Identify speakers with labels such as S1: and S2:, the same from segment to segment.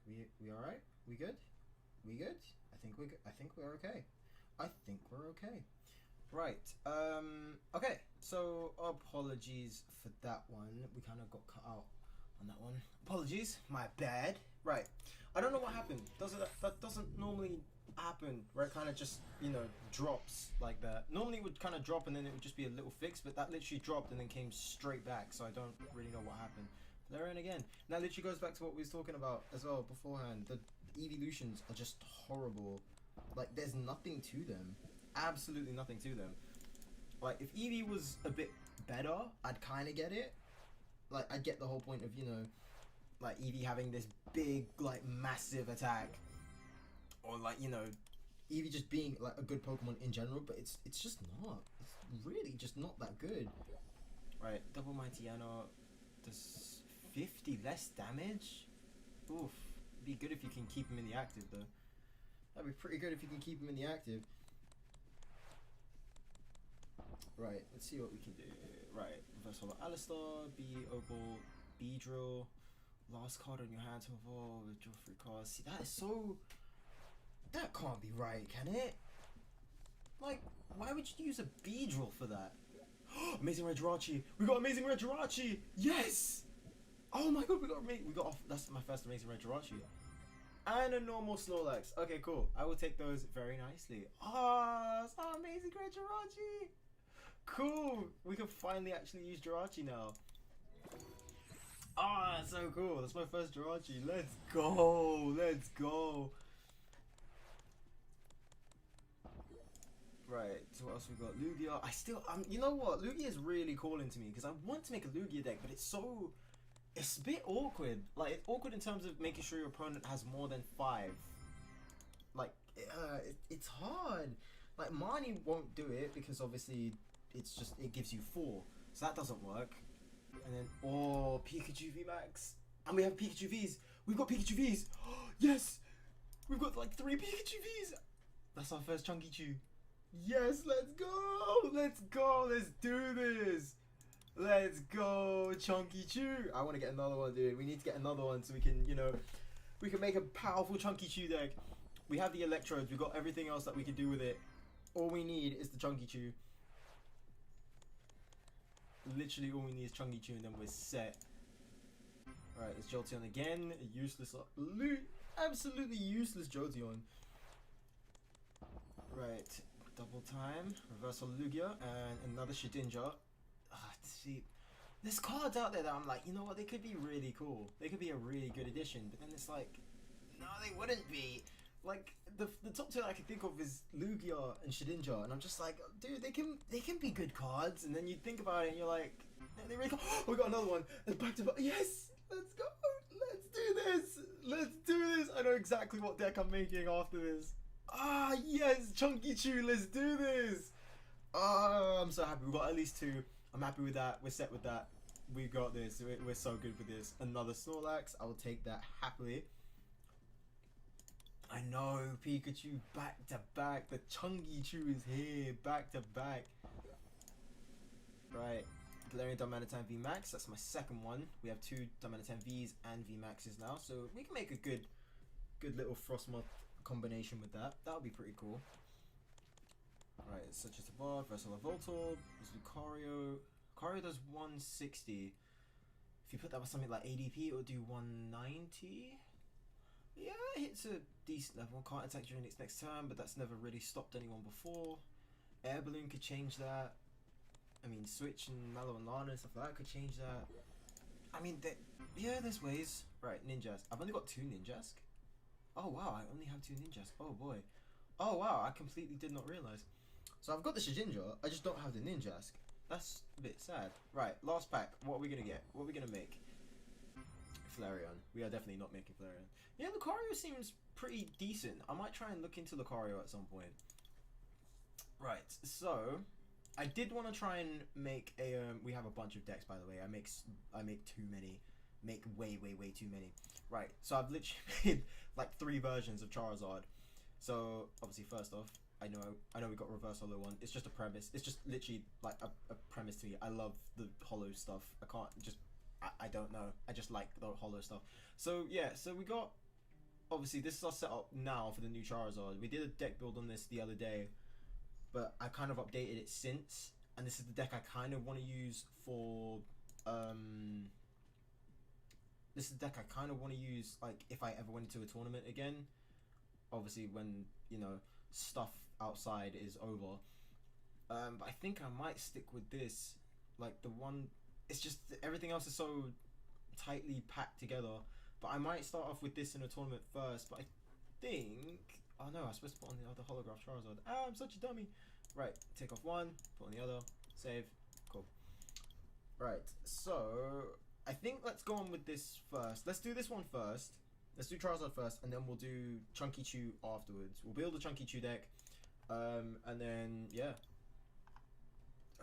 S1: We all right? We good? We good? I think we. I think we're okay. I think we're okay. Right. Okay. So apologies for that one. We kind of got cut out on that one. Apologies. My bad. Right. I don't know what happened. That doesn't normally happen where it kind of just drops like that. Normally it would kind of drop and then it would just be a little fix, but that literally dropped and then came straight back. So I don't really know what happened. They're in again. That literally goes back to what we was talking about as well beforehand. The evolutions are just horrible. Like there's nothing to them. Absolutely nothing to them. Like if Eevee was a bit better, I'd kind of get it. Like I'd get the whole point of like Eevee having this big like massive attack, or like Eevee just being like a good Pokemon in general. But it's just not. It's really just not that good. Right, Double Mightyano does 50 less damage. Oof. It'd be good if you can keep him in the active though. That'd be pretty good if you can keep him in the active. Right, let's see what we can do. Right, Reverse Holo Alistar, B Opal, B Drill. Last card on your hand to evolve, draw 3 cards. See, that is so. That can't be right, can it? Like, why would you use a B Drill for that? Amazing Red Jirachi! We got Amazing Red Jirachi! Yes! Oh my god, we got off. That's my first Amazing Red Jirachi. And a normal Snorlax. Okay, cool. I will take those very nicely. Ah, oh, Amazing Red Jirachi! Cool! We can finally actually use Jirachi now. Ah, that's so cool. That's my first Jirachi. Let's go! Let's go! Right, so what else we got? Lugia. You know what? Lugia is really calling to me because I want to make a Lugia deck, but it's a bit awkward. Like, it's awkward in terms of making sure your opponent has more than 5. Like, it's hard. Like, Marnie won't do it because obviously it gives you 4. So that doesn't work. And then, Pikachu VMAX. And we have Pikachu Vs. We've got Pikachu Vs. Yes! We've got like 3 Pikachu Vs. That's our first Chunky Chew. Yes, let's go! Let's go! Let's do this! Let's go, Chunky Chew! I want to get another one, dude. We need to get another one so we can, we can make a powerful Chunky Chew deck. We have the electrodes. We've got everything else that we can do with it. All we need is the Chunky Chew. Literally all we need is Chunky Chew and then we're set. Alright, it's Jolteon again. A useless, absolutely useless Jolteon. Right, double time. Reversal Lugia and another Shedinja. See, there's cards out there that I'm like, you know what, they could be really cool. They could be a really good addition, but then it's like, no, they wouldn't be. Like the top 2 I can think of is Lugia and Shedinja, and I'm just like, dude, they can be good cards. And then you think about it, and you're like, they really. Oh, we got another one. It's back to back. Yes, let's go. Let's do this. Let's do this. I know exactly what deck I'm making after this. Ah, yes, Chunky Chew. Let's do this. Ah, I'm so happy. We got at least 2. I'm happy with that. We're set with that. We got this. We're so good with this. Another Snorlax. I will take that happily. I know, Pikachu back to back. The Chunky Chew is here, back to back. Right, Galarian Darmanitan VMAX. That's my second one. We have 2 Darmanitan Vs and VMAXs now, so we can make a good little Frostmoth combination with that. That would be pretty cool. Right, such as Evolve, Versatile Voltorb, there's Lucario. Lucario does 160. If you put that with something like ADP, it would do 190. Yeah, it hits a decent level. Can't attack during its next turn, but that's never really stopped anyone before. Air Balloon could change that. I mean, Switch and Mallow and Lana and stuff like that could change that. I mean, yeah, there's ways. Right, Ninjask. I've only got 2 Ninjask. Oh wow, I only have 2 Ninjask. Oh boy. Oh wow, I completely did not realise. So I've got the Shedinja, I just don't have the Ninjask. That's a bit sad. Right, last pack. What are we going to get? What are we going to make? Flareon. We are definitely not making Flareon. Yeah, Lucario seems pretty decent. I might try and look into Lucario at some point. Right, so I did want to try and make a. We have a bunch of decks, by the way. I make too many. Make way too many. Right, so I've literally made like 3 versions of Charizard. So obviously, first off, I know we got Reverse Holo one. It's just a premise. It's just literally like a premise to me. I love the Holo stuff. I can't just. I don't know. I just like the Holo stuff. So yeah. So we got obviously this is our setup now for the new Charizard. We did a deck build on this the other day, but I kind of updated it since, and this is the deck I kind of want to use for this is the deck I kind of want to use, like, if I ever went to a tournament again. Obviously, when, you know, stuff outside is over. But I think I might stick with this. Like, the one... It's just... Everything else is so tightly packed together. But I might start off with this in a tournament first. But I think... Oh, no, I was supposed to put on the other holograph Charizard. Ah, I'm such a dummy. Right, take off one. Put on the other. Save. Cool. Right, so... I think let's go on with this first. Let's do this one first. Let's do Charizard first, and then we'll do Chunky Chew afterwards. We'll build a Chunky Chew deck, and then, yeah.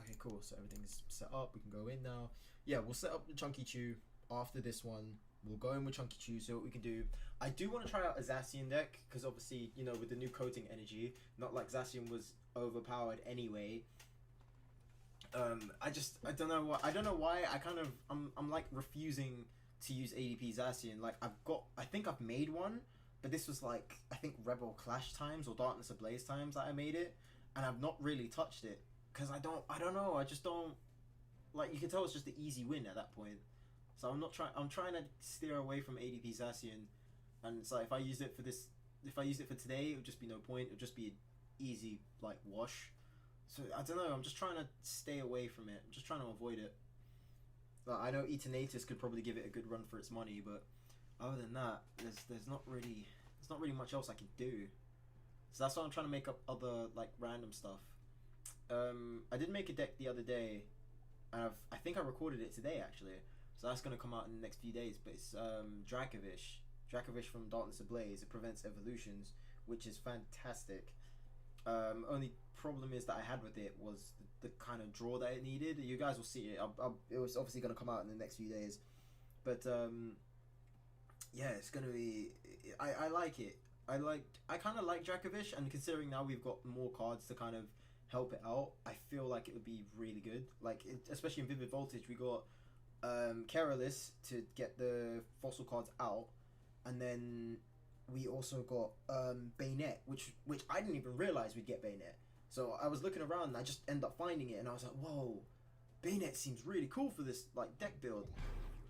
S1: Okay, cool. So everything's set up. We can go in now. Yeah, we'll set up the Chunky Chew after this one. We'll go in with Chunky Chew, see what we can do. I do want to try out a Zacian deck, because obviously, you know, with the new coating energy, not like Zacian was overpowered anyway. I don't know why I'm like refusing to use ADP Zacian. Like, I think I've made one, but this was like, I think Rebel Clash times or Darkness Ablaze times that I made it, and I've not really touched it because I don't know, I just don't, like, you can tell it's just the easy win at that point. So I'm trying to steer away from ADP Zacian, and it's like, if I use it for today, it would just be no point. It would just be an easy, like, wash. So I don't know, I'm just trying to stay away from it. I'm just trying to avoid it. Like, I know Eternatus could probably give it a good run for its money, but other than that, there's not really much else I can do. So that's why I'm trying to make up other, like, random stuff. I did make a deck the other day, and I think I recorded it today actually. So that's gonna come out in the next few days. But it's Dracovish from Darkness Ablaze. It prevents evolutions, which is fantastic. Only problem is that I had with it was the kind of draw that it needed. You guys will see it. It was obviously going to come out in the next few days, but yeah, it's going to be. I like it. I kind of like Dracovish, and considering now we've got more cards to kind of help it out, I feel like it would be really good. Like, especially in Vivid Voltage, we got Keralis to get the fossil cards out, and then we also got Bayonet, which I didn't even realize we'd get Bayonet. So I was looking around and I just ended up finding it, and I was like, whoa, Bayonet seems really cool for this, like, deck build.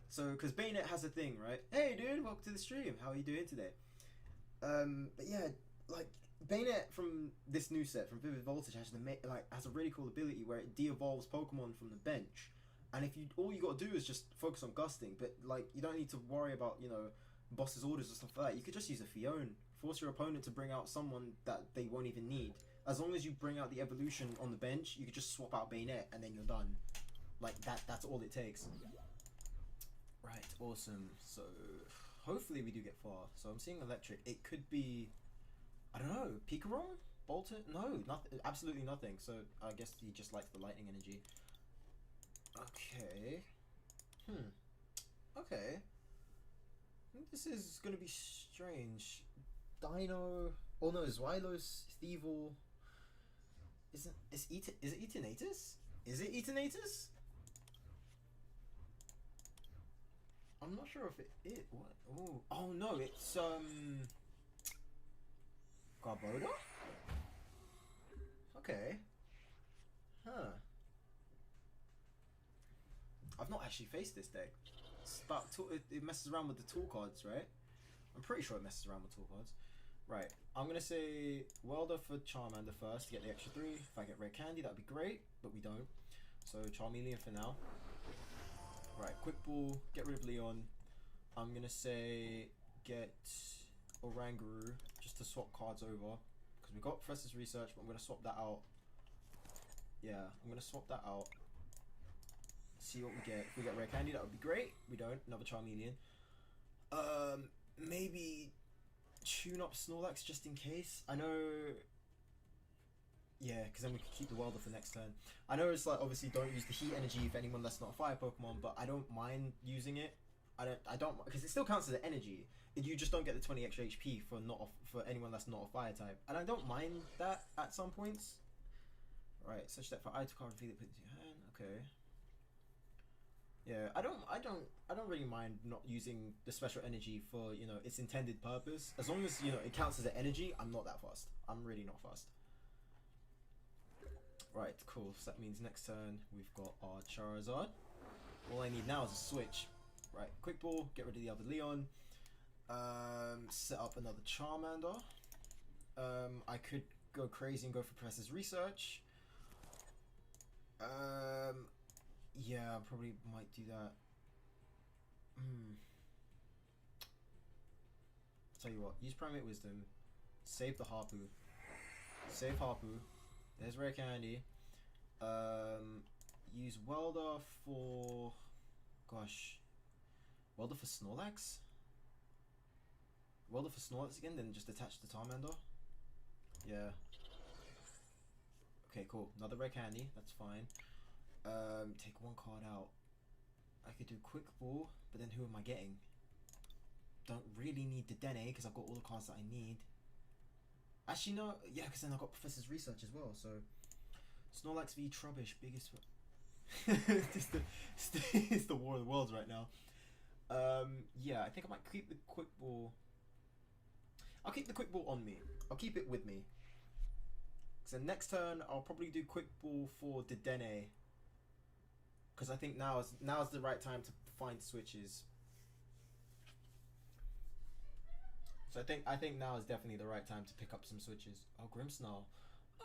S1: So, because Bayonet has a thing, right? Hey dude, welcome to the stream. How are you doing today? But yeah, like, Bayonet from this new set, from Vivid Voltage, has a really cool ability where it de-evolves Pokemon from the bench. And if all you got to do is just focus on gusting, but, like, you don't need to worry about, you know, boss's orders or stuff like that. You could just use a Fione. Force your opponent to bring out someone that they won't even need. As long as you bring out the evolution on the bench, you could just swap out Bayonet and then you're done. Like, that's all it takes. Right, awesome. So, hopefully we do get far. So I'm seeing electric. It could be, I don't know, Pikarom? Bolton? No, nothing, absolutely nothing. So I guess he just likes the lightning energy. Okay. Okay. This is gonna be strange. Dino. Oh no, Xylos, Thievul. Is it Eternatus? Is it Eternatus? I'm not sure if it is. What? Oh no, it's Garboda? Okay. Huh. I've not actually faced this deck. It's about it messes around with the tool cards, right? I'm pretty sure it messes around with tool cards. Right, I'm gonna say Welder for Charmander first to get the extra 3. If I get Rare Candy, that'd be great, but we don't. So Charmeleon for now. Right, Quick Ball, get rid of Leon. I'm gonna say get Oranguru just to swap cards over, because we got Professor's Research, but I'm gonna swap that out. Yeah, I'm gonna swap that out. See what we get. If we get Rare Candy, that would be great. We don't. Another Charmeleon. Maybe tune up Snorlax just in case. I know. Yeah, because then we can keep the Welder for next turn. I know it's like, obviously don't use the Heat Energy if anyone that's not a Fire Pokemon, but I don't mind using it. I don't because it still counts as an energy. You just don't get the 20 extra HP for anyone that's not a Fire type, and I don't mind that at some points. Right, such that for item card, reveal it, put it into your hand. Okay. Yeah, I don't really mind not using the special energy for, you know, its intended purpose. As long as, you know, it counts as an energy, I'm not that fast. I'm really not fast. Right, cool. So that means next turn we've got our Charizard. All I need now is a switch. Right, quick ball, get rid of the other Leon. Set up another Charmander. I could go crazy and go for Professor's Research. Yeah, I probably might do that. Tell you what, use Primate Wisdom, save the Harpoo, save Harpoo. There's Rare Candy. Use Welder for, gosh, Welder for Snorlax. Welder for Snorlax again, then just attach the Charmander. Yeah. Okay, cool. Another Rare Candy. That's fine. Take one card out. I could do Quick Ball, but then who am I getting? Don't really need the Dene because I've got all the cards that I need. Actually, no. Yeah, because then I got Professor's Research as well. So, Snorlax v Trubbish, biggest. it's the war of the worlds right now. Yeah, I think I might keep the Quick Ball. I'll keep the Quick Ball on me. I'll keep it with me. So next turn, I'll probably do Quick Ball for the Dene. Because I think now is the right time to find switches. So I think now is definitely the right time to pick up some switches. Oh, Grimmsnarl.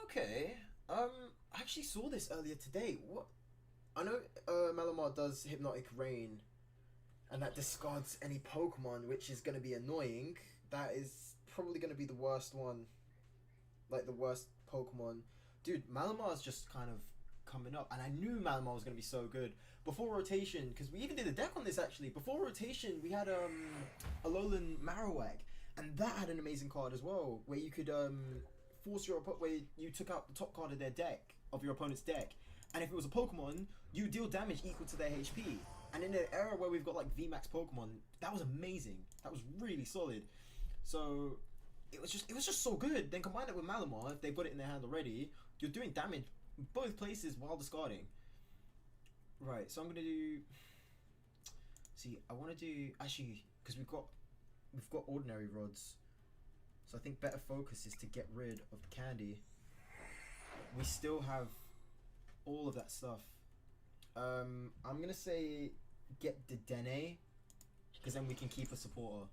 S1: Okay. I actually saw this earlier today. What? I know Malamar does Hypnotic Rain, and that discards any Pokemon, which is going to be annoying. That is probably going to be the worst one. Like the worst Pokemon. Dude, Malamar is just kind of coming up, and I knew Malamar was going to be so good. Before rotation, because we even did a deck on this actually. Before rotation, we had Alolan Marowak, and that had an amazing card as well, where you could force your opponent, where you took out the top card of their deck, of your opponent's deck, and if it was a Pokemon, you deal damage equal to their HP. And in an era where we've got like VMAX Pokemon, that was amazing. That was really solid. So it was just so good. Then combine it with Malamar, if they put it in their hand already, you're doing damage both places while discarding. Right, so I'm gonna do. See, I want to do actually because we've got ordinary rods, so I think better focus is to get rid of the candy. We still have all of that stuff. I'm gonna say get the Dene, because then we can keep a supporter.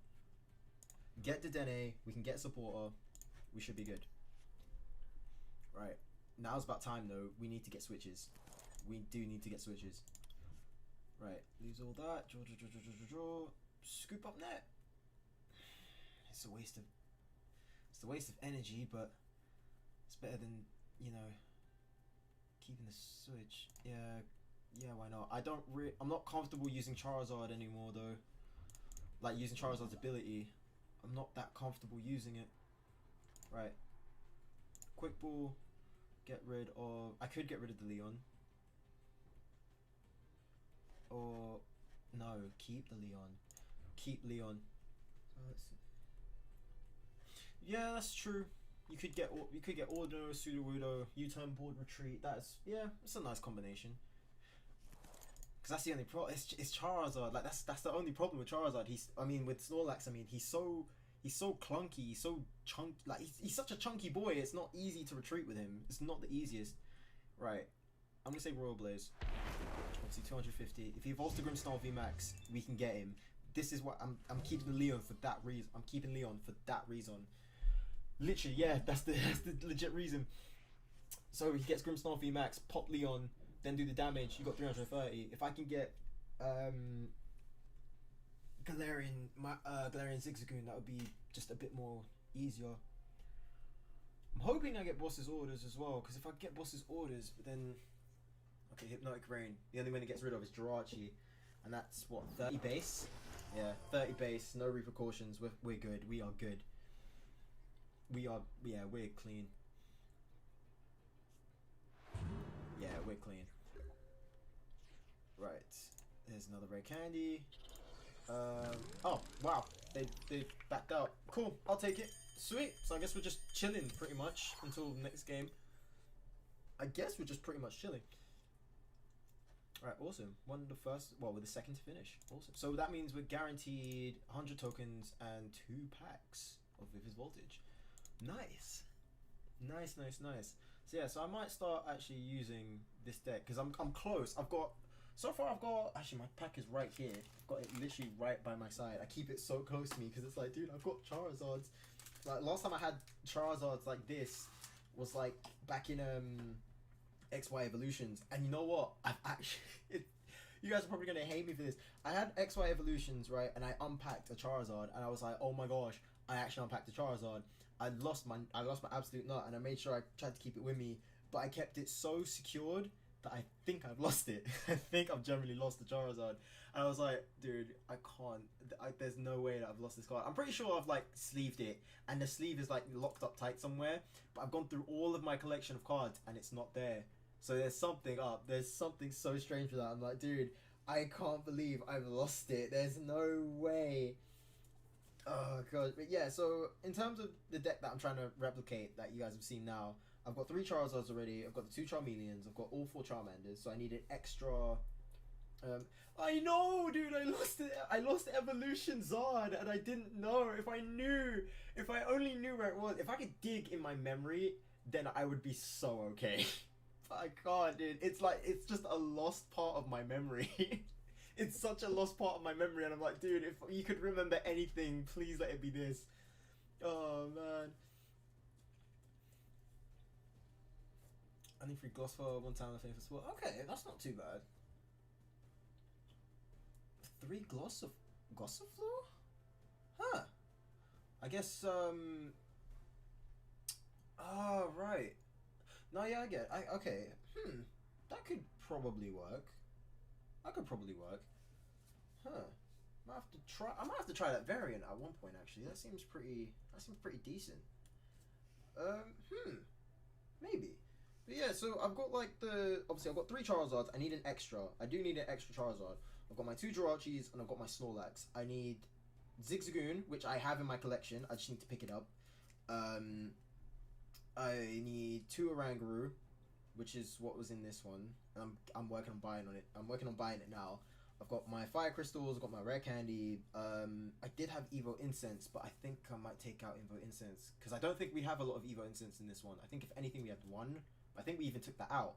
S1: Get the Dene, we can get a supporter, we should be good. Right, now's about time though, we need to get switches. We do need to get switches. Right, lose all that, draw. Scoop up net. It's a waste of energy, but it's better than, you know, keeping the switch. Yeah, why not? I'm not comfortable using Charizard anymore though. Like using Charizard's ability. I'm not that comfortable using it. Right. Quick Ball. Get rid of. I could get rid of the Leon. Or no, keep the Leon. Keep Leon. Yeah, that's true. You could get Ordino, Sudowoodo, U-turn board retreat. It's a nice combination. Because that's the only problem. It's Charizard. Like that's the only problem with Charizard. With Snorlax. He's so clunky. He's so chunky. Like he's such a chunky boy. It's not easy to retreat with him. It's not the easiest. Right. I'm gonna say Royal Blaze. Obviously 250. If he evolves to Grimmsnarl VMAX, we can get him. This is what I'm keeping Leon for that reason. I'm keeping Leon for that reason. Literally, yeah, that's the legit reason. So he gets Grimmsnarl VMAX, pop Leon, then do the damage. You got 330. If I can get Galarian Zigzagoon, that would be just a bit more easier. I'm hoping I get Boss's Orders as well, because if I get Boss's Orders, then okay, Hypnotic Rain. The only one it gets rid of is Jirachi, and that's what, 30 base. Yeah, 30 base, no repercussions. We're good. We are good. We're clean. Yeah, we're clean. Right, there's another Rare Candy. Oh wow, they backed out. Cool, I'll take it. Sweet. So I guess we're just chilling pretty much until next game. I guess we're just pretty much chilling. Alright, awesome. Won the first, well, with the second to finish. Awesome. So that means we're guaranteed 100 tokens and 2 packs of Vivid Voltage. Nice. Nice, nice, nice. So yeah, so I might start actually using this deck because I'm close. So far I've got, actually my pack is right here. I've got it literally right by my side. I keep it so close to me because it's like, dude, I've got Charizards. Like last time I had Charizards like this was like back in XY Evolutions, and you know what? I've actually you guys are probably gonna hate me for this. I had XY Evolutions, right, and I unpacked a Charizard, and I was like, oh my gosh, I actually unpacked a Charizard. I lost my absolute nut, and I made sure I tried to keep it with me, but I kept it so secured that I think I've lost it. I think I've generally lost the Charizard, and I was like, dude, I can't. There's no way that I've lost this card. I'm pretty sure I've like sleeved it, and the sleeve is like locked up tight somewhere. But I've gone through all of my collection of cards, and it's not there. So there's something up. There's something so strange with that. I'm like, dude, I can't believe I've lost it. There's no way. Oh god. But yeah, so in terms of the deck that I'm trying to replicate that you guys have seen now, I've got 3 Charizards already. I've got the 2 Charmeleons. I've got all 4 Charmanders. So I needed extra. I know, dude. I lost it. I lost Evolution Zard, and I didn't know. If I only knew where it was. If I could dig in my memory, then I would be so okay. I can't, dude. It's like, it's just a lost part of my memory. It's such a lost part of my memory, and I'm like, dude, if you could remember anything, please let it be this. Oh, man. I need 3 gloss for 1 time for sport. Okay, that's not too bad. 3 Glossiflor? Huh. I guess, oh, right. No, yeah, I get it. Okay. That could probably work. That could probably work. Huh. I might have to try that variant at one point, actually. That seems pretty decent. Maybe. But yeah, so I've got like obviously I've got 3 Charizards. I need an extra. I do need an extra Charizard. I've got my 2 Jirachis and I've got my Snorlax. I need Zigzagoon, which I have in my collection. I just need to pick it up. I need 2 Oranguru, which is what was in this one. I'm working on buying on it. I'm working on buying it now. I've got my Fire Crystals, I've got my Rare Candy. I did have Evo Incense, but I think I might take out Evo Incense because I don't think we have a lot of Evo Incense in this one. I think if anything we have 1. I think we even took that out,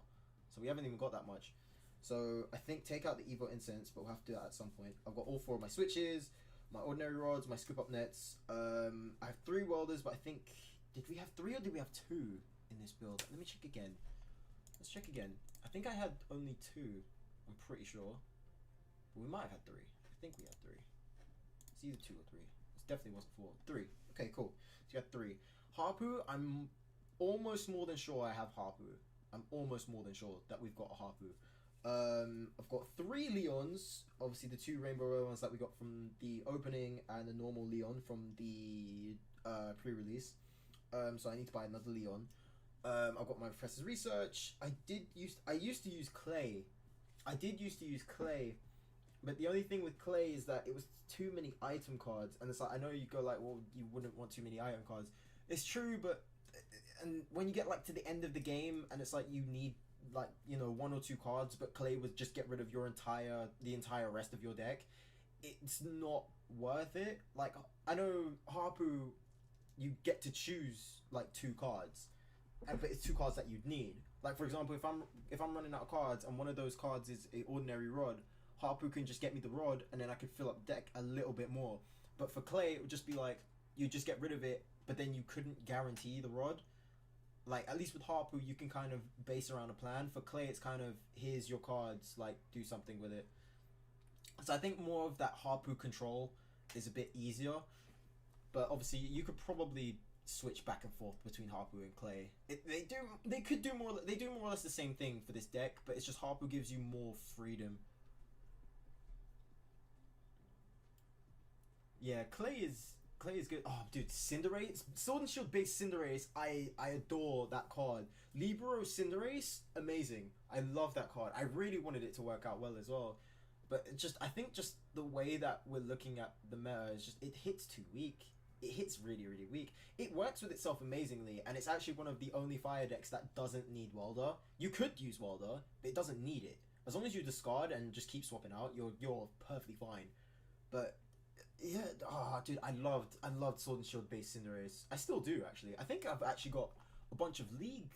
S1: so we haven't even got that much. So I think take out the Evo Incense, but we'll have to do that at some point. I've got all 4 of my switches, my Ordinary Rods, my Scoop Up Nets. I have 3 Welders, but I think, did we have 3 or did we have 2 in this build? Let me check again. Let's check again. I think I had only 2. I'm pretty sure. But we might have had 3. I think we had 3. It's either 2 or 3. It definitely wasn't 4. 3. Okay, cool. So you got 3. Harpu, I'm almost more than sure I have Harpu. I'm almost more than sure that we've got a Harpu. I've got 3 Leons. Obviously, the 2 Rainbow ones that we got from the opening and the normal Leon from the pre-release. So I need to buy another Leon. I've got my Professor's Research. I used to use Clay. But the only thing with Clay is that it was too many item cards, and it's like, I know you go like, well, you wouldn't want too many item cards. It's true, but and when you get like to the end of the game, and it's like you need like 1 or 2 cards, but Clay would just get rid of the entire rest of your deck. It's not worth it. Like, I know Harpu, you get to choose like 2 cards, but it's 2 cards that you'd need. Like, for example, if I'm running out of cards and one of those cards is a ordinary rod, Harpu can just get me the rod, and then I could fill up deck a little bit more. But for Clay, it would just be like, you just get rid of it, but then you couldn't guarantee the rod. Like, at least with Harpu, you can kind of base around a plan. For Clay, it's kind of, here's your cards, like, do something with it. So I think more of that Harpu control is a bit easier. But obviously, you could probably switch back and forth between Harpu and Clay. They do more or less the same thing for this deck, but it's just Harpu gives you more freedom. Yeah, Clay is good. Oh, dude, Cinderace, Sword and Shield based Cinderace. I adore that card. Libero Cinderace, amazing. I love that card. I really wanted it to work out well as well, but I think the way that we're looking at the meta is just, it hits too weak. It hits really, really weak. It works with itself amazingly, and it's actually one of the only fire decks that doesn't need Welder. You could use Welder, but it doesn't need it. As long as you discard and just keep swapping out, you're perfectly fine. But yeah, dude, I loved Sword and Shield based Cinderace. I still do actually. I think I've actually got a bunch of League